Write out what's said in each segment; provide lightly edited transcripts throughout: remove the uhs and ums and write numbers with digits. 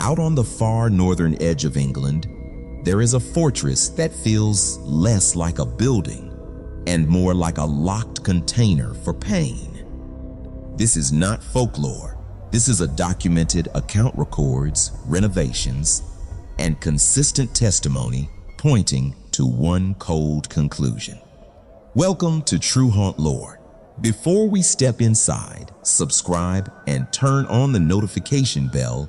Out on the far northern edge of England, there is a fortress that feels less like a building and more like a locked container for pain. This is not folklore. This is a documented account, records renovations and consistent testimony pointing to one cold conclusion. Welcome to True Haunt Lore. Before we step inside, subscribe and turn on the notification bell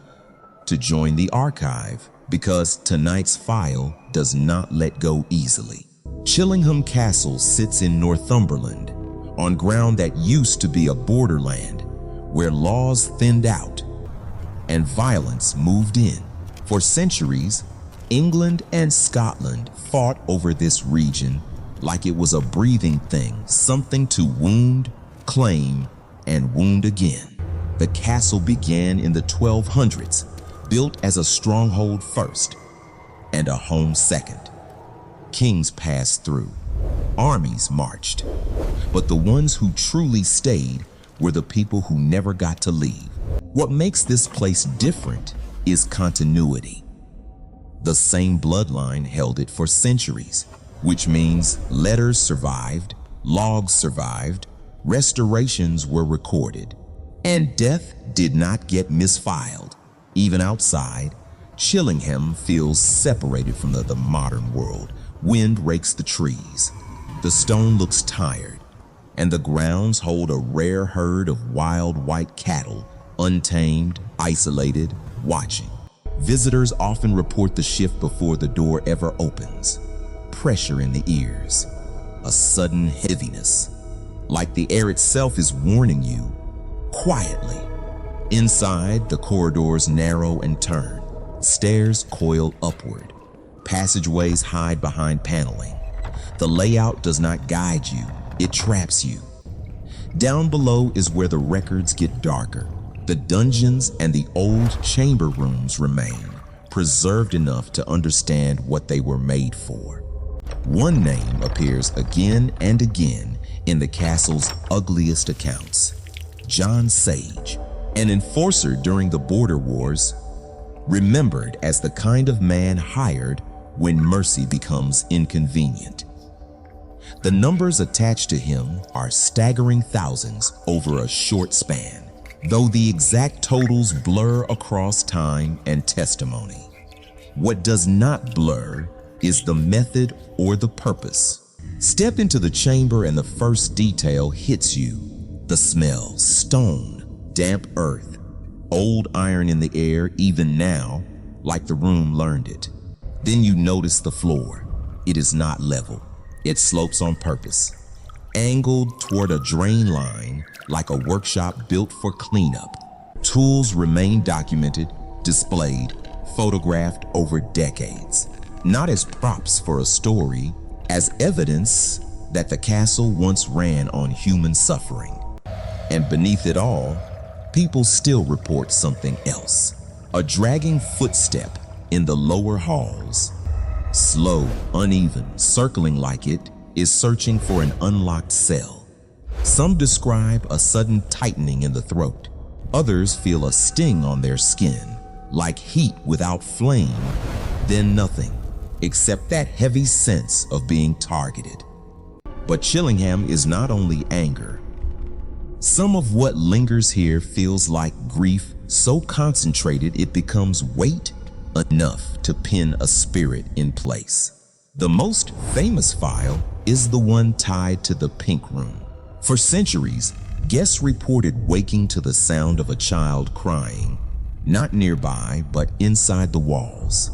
to join the archive, because tonight's file does not let go easily. Chillingham Castle sits in Northumberland, on ground that used to be a borderland where laws thinned out and violence moved in. For centuries, England and Scotland fought over this region like it was a breathing thing, something to wound, claim, and wound again. The castle began in the 1200s, built as a stronghold first and a home second. Kings passed through, armies marched, but the ones who truly stayed were the people who never got to leave. What makes this place different is continuity. The same bloodline held it for centuries, which means letters survived, logs survived, restorations were recorded, and death did not get misfiled. Even outside, Chillingham feels separated from the modern world. Wind rakes the trees, the stone looks tired, and the grounds hold a rare herd of wild white cattle, untamed, isolated, watching. Visitors often report the shift before the door ever opens. Pressure in the ears, a sudden heaviness, like the air itself is warning you, quietly. Inside, the corridors narrow and turn, stairs coil upward, passageways hide behind paneling. The layout does not guide you, it traps you. Down below is where the records get darker. The dungeons and the old chamber rooms remain, preserved enough to understand what they were made for. One name appears again and again in the castle's ugliest accounts: John Sage, an enforcer during the border wars, remembered as the kind of man hired when mercy becomes inconvenient. The numbers attached to him are staggering thousands over a short span, though the exact totals blur across time and testimony. What does not blur is the method or the purpose. Step into the chamber and the first detail hits you. The smell: stone, damp earth, old iron in the air even now, like the room learned it. Then you notice the floor. It is not level. It slopes on purpose, angled toward a drain line like a workshop built for cleanup. Tools remain documented, displayed, photographed over decades, not as props for a story, as evidence that the castle once ran on human suffering. And beneath it all, people still report something else: a dragging footstep in the lower halls, slow, uneven, circling like it is searching for an unlocked cell. Some describe a sudden tightening in the throat. Others feel a sting on their skin, like heat without flame, then nothing, except that heavy sense of being targeted. But Chillingham is not only anger. Some of what lingers here feels like grief so concentrated it becomes weight enough to pin a spirit in place. The most famous file is the one tied to the Pink Room. For centuries, guests reported waking to the sound of a child crying, not nearby, but inside the walls.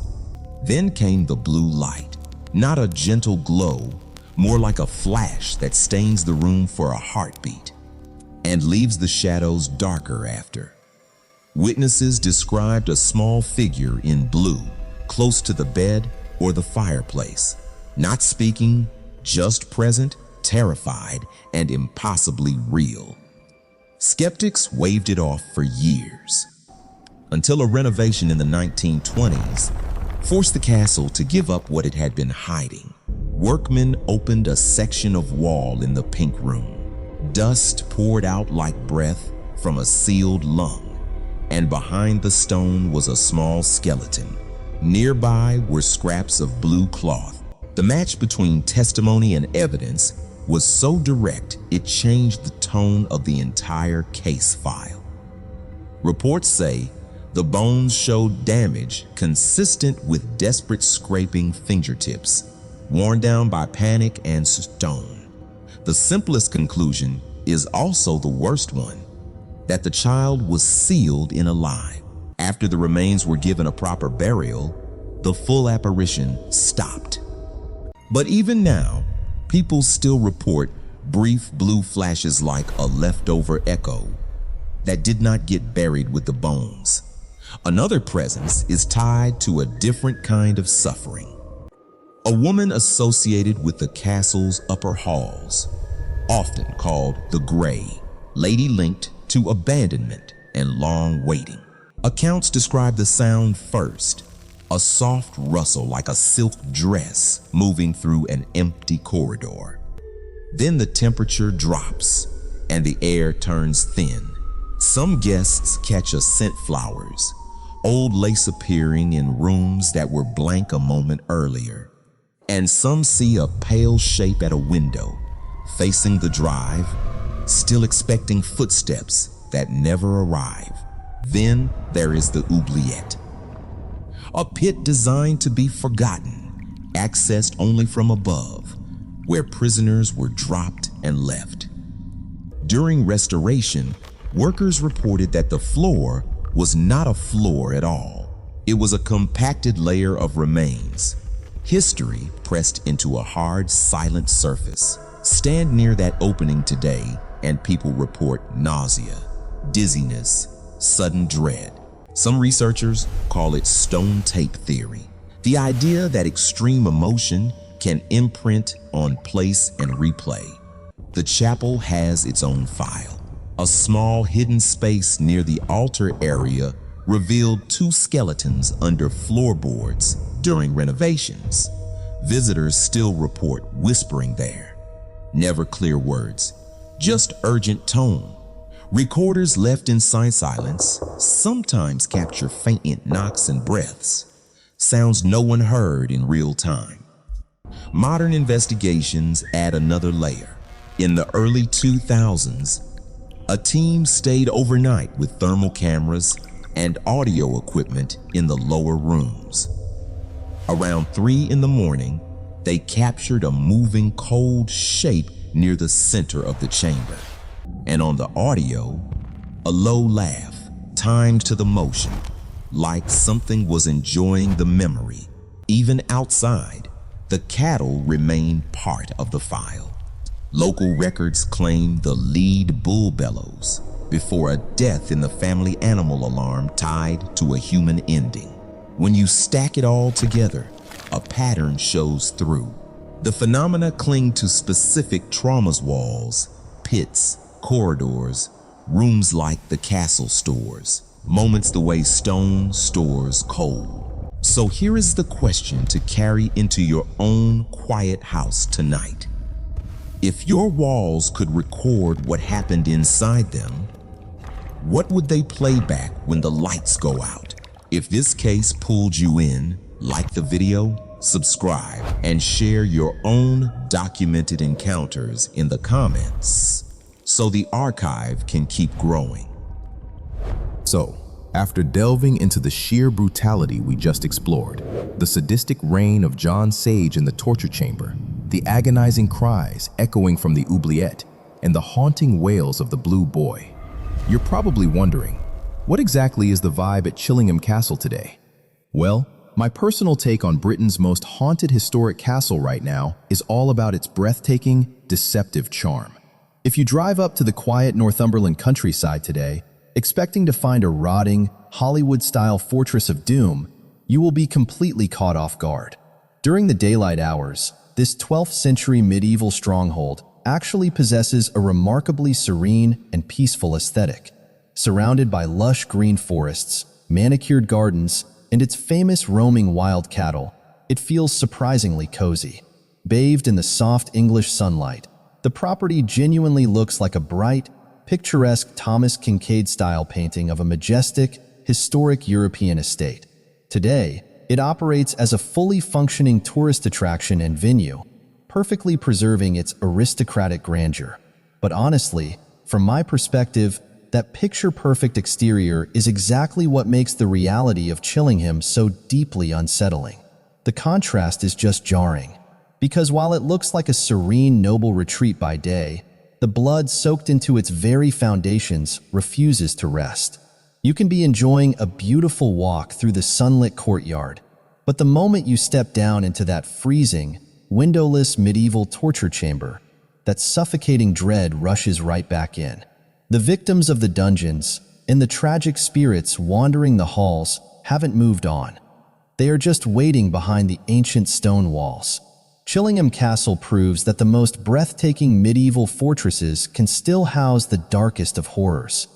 Then came the blue light, not a gentle glow, more like a flash that stains the room for a heartbeat and leaves the shadows darker after. Witnesses described a small figure in blue, close to the bed or the fireplace, not speaking, just present, terrified, and impossibly real. Skeptics waved it off for years, until a renovation in the 1920s forced the castle to give up what it had been hiding. Workmen opened a section of wall in the Pink Room. Dust poured out like breath from a sealed lung. and behind the stone was a small skeleton. Nearby were scraps of blue cloth. The match between testimony and evidence was so direct it changed the tone of the entire case file. Reports say the bones showed damage consistent with desperate scraping fingertips, worn down by panic and stone. The simplest conclusion is also the worst one, that the child was sealed in alive. After the remains were given a proper burial, the full apparition stopped. But even now, people still report brief blue flashes like a leftover echo that did not get buried with the bones. Another presence is tied to a different kind of suffering. A woman associated with the castle's upper halls, often called the Grey, lady linked to abandonment and long waiting. Accounts describe the sound first, a soft rustle like a silk dress moving through an empty corridor. Then the temperature drops and the air turns thin. Some guests catch a scent flowers, old lace appearing in rooms that were blank a moment earlier. And some see a pale shape at a window, facing the drive, still expecting footsteps that never arrive. Then there is the oubliette, a pit designed to be forgotten, accessed only from above, where prisoners were dropped and left. During restoration, workers reported that the floor was not a floor at all. It was a compacted layer of remains, history pressed into a hard, silent surface. Stand near that opening today and people report nausea, dizziness, sudden dread. Some researchers call it stone tape theory, the idea that extreme emotion can imprint on place and replay. The chapel has its own file. A small hidden space near the altar area revealed two skeletons under floorboards during renovations. Visitors still report whispering there. Never clear words, just urgent tone. Recorders left in silence sometimes capture faint knocks and breaths, sounds no one heard in real time. Modern investigations add another layer. In the early 2000s, a team stayed overnight with thermal cameras and audio equipment in the lower rooms. Around 3 in the morning, they captured a moving cold shape near the center of the chamber. And on the audio, a low laugh timed to the motion, like something was enjoying the memory. Even outside, the cattle remained part of the file. Local records claim the lead bull bellows before a death in the family animal alarm tied to a human ending. When you stack it all together, a pattern shows through. The phenomena cling to specific traumas: walls, pits, corridors, rooms like the castle stores, moments the way stone stores coal. So here is the question to carry into your own quiet house tonight. If your walls could record what happened inside them, what would they play back when the lights go out? If this case pulled you in, like the video, subscribe, and share your own documented encounters in the comments so the archive can keep growing. So, after delving into the sheer brutality we just explored, the sadistic reign of John Sage in the torture chamber, the agonizing cries echoing from the oubliette, and the haunting wails of the blue boy, you're probably wondering, what exactly is the vibe at Chillingham Castle today? Well, my personal take on Britain's most haunted historic castle right now is all about its breathtaking, deceptive charm. If you drive up to the quiet Northumberland countryside today, expecting to find a rotting, Hollywood-style fortress of doom, you will be completely caught off guard. During the daylight hours, this 12th century medieval stronghold actually possesses a remarkably serene and peaceful aesthetic. Surrounded by lush green forests, manicured gardens, and its famous roaming wild cattle, it feels surprisingly cozy. Bathed in the soft English sunlight, the property genuinely looks like a bright, picturesque Thomas Kincaid-style painting of a majestic, historic European estate. Today, it operates as a fully functioning tourist attraction and venue, perfectly preserving its aristocratic grandeur. But honestly, from my perspective, that picture-perfect exterior is exactly what makes the reality of Chillingham so deeply unsettling. The contrast is just jarring, because while it looks like a serene, noble retreat by day, the blood soaked into its very foundations refuses to rest. You can be enjoying a beautiful walk through the sunlit courtyard, but the moment you step down into that freezing, windowless medieval torture chamber, that suffocating dread rushes right back in. The victims of the dungeons and the tragic spirits wandering the halls haven't moved on. They are just waiting behind the ancient stone walls. Chillingham Castle proves that the most breathtaking medieval fortresses can still house the darkest of horrors.